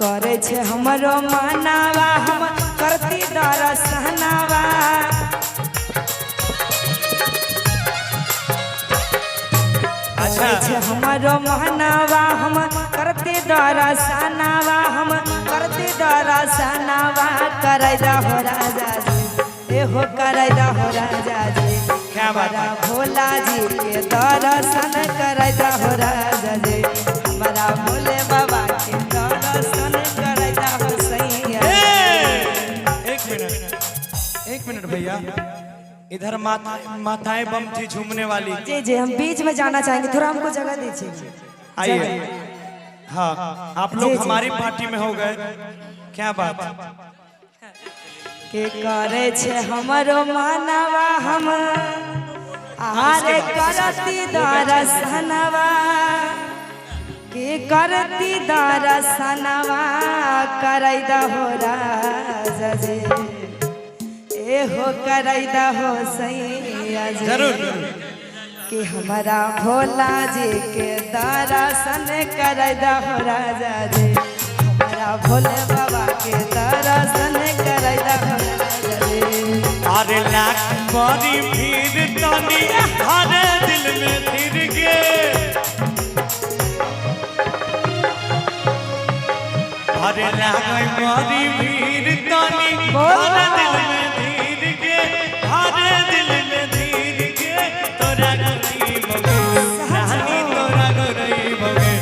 करे छे हमरो मानावा हम करती दरसनावा अच्छा छे हमरो मानावा हम करती दरसनावा हम करती दरसनावा करे दा हो राजा जी एहो करे दा हो राजा जी क्या बात है भोला जी के दर्शन करे दा हो राजा जी हमारा भोले बाबा के दर्शन करे दा हो सैया। एक मिनट भैया इधर माताएं बम थी झूमने वाली। जी जी हम बीच में जाना चाहेंगे थोड़ा हमको जगह दीजिए। आइए हाँ आप लोग हमारी पार्टी में हो गए क्या बात के करे छे हमरो मानवा हम आरे करती दरसनवा के करती दरसनवा करे दा हो राजा जी एहो करे दा हो सैया जी जरूर कि हमारा भोला जी के दर्शन करे दा हो राजा जी हमारा भोले बाबा के दर्शन करे दा हो राजा जी। अरे लाख बड़ी भीड़ तनी हर दिल में फिर गे अरे लाख बड़ी भीड़ तनी हर दिल में धीर गे हर दिल में धीर गे तोरा गई मगे रानी तोरा गई मगे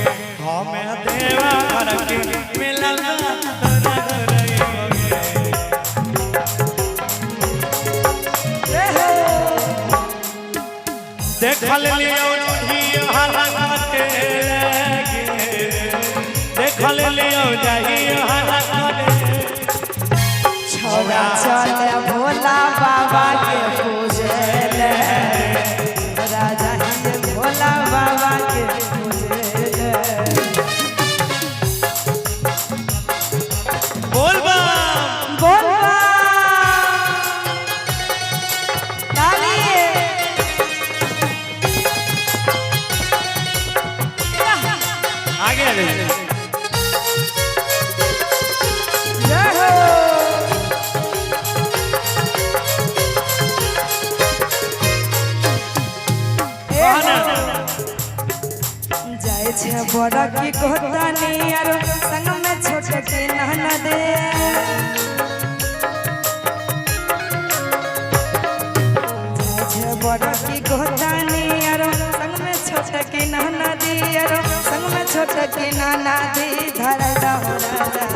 हम देवा घर के मिलल तोरा गई मगे देखल लियो जहियो हलकते देखल लियो जहियो हलकते छोड़ा चले भोला बाबा के पूजे ले राजा हिंद भोला बाबा के पूजे ले बोल बा आगे जाए छे बड़ा की गोतानी आरो संग में छोटे के नहना दे जाए छे बड़ा की गोतानी आरो संग में छोटे के नहना दे आरो संग में छोटे के नाना दे धराई दा हो राजा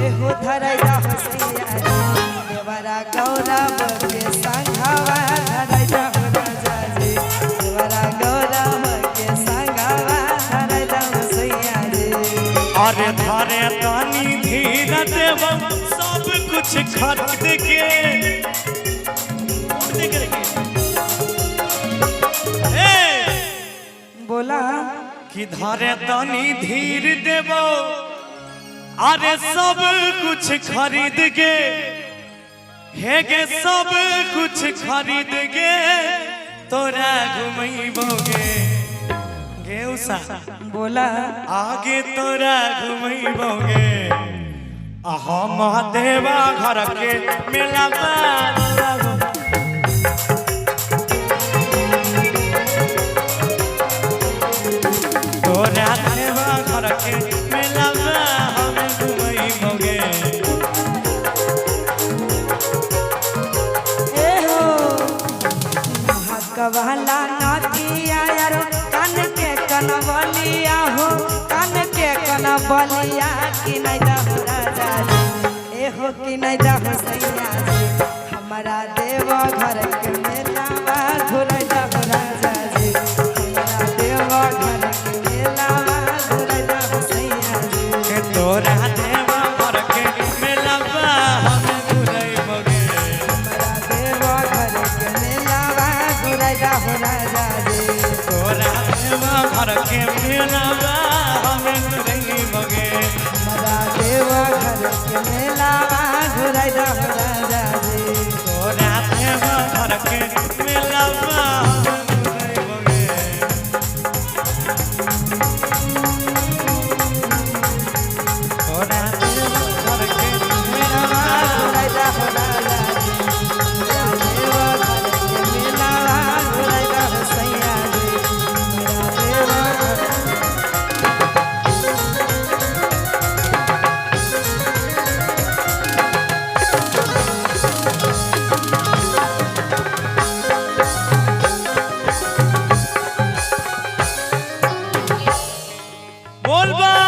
एहो धराई दा हो सैया देवरा गौरव के संघवा धराई दा हो राजा जी देवरा गौरव के संघवा धराई दा हो सैया जी। अरे धारे तानी धीर देव सब कुछ खरीद के बोला कि धारे तानी धीर देव अरे सब कुछ खरीद के हे गे सब कुछ खरीद के तोरा घुमैबोगे गे उषा बोला आगे तोरा घुमैबोगे हम देवा घर के मेला तोरा देवा घर के मेला हम घुमैबोगे एहो हकवाला नाथिया यारो कान के कनवलिया हो कान के कनवलिया कि नहीं दा हो राजा जी एहो कि नहीं दा हो सैया जी हमारा देव घर के मेलावा घुराई दा हो राजा जी हमारा देव घर के मेलावा घुराई दा हो सैया जी तोरा देवा घर के मेला हम घुमैबोगे हमारा देव घर के मेलावा घुराई दा हो राजा जी तोरा देवा घर के मेला हम घुमैबोगे हमारा देव घर के मेलावा घुराई दा हो राजा बोल बा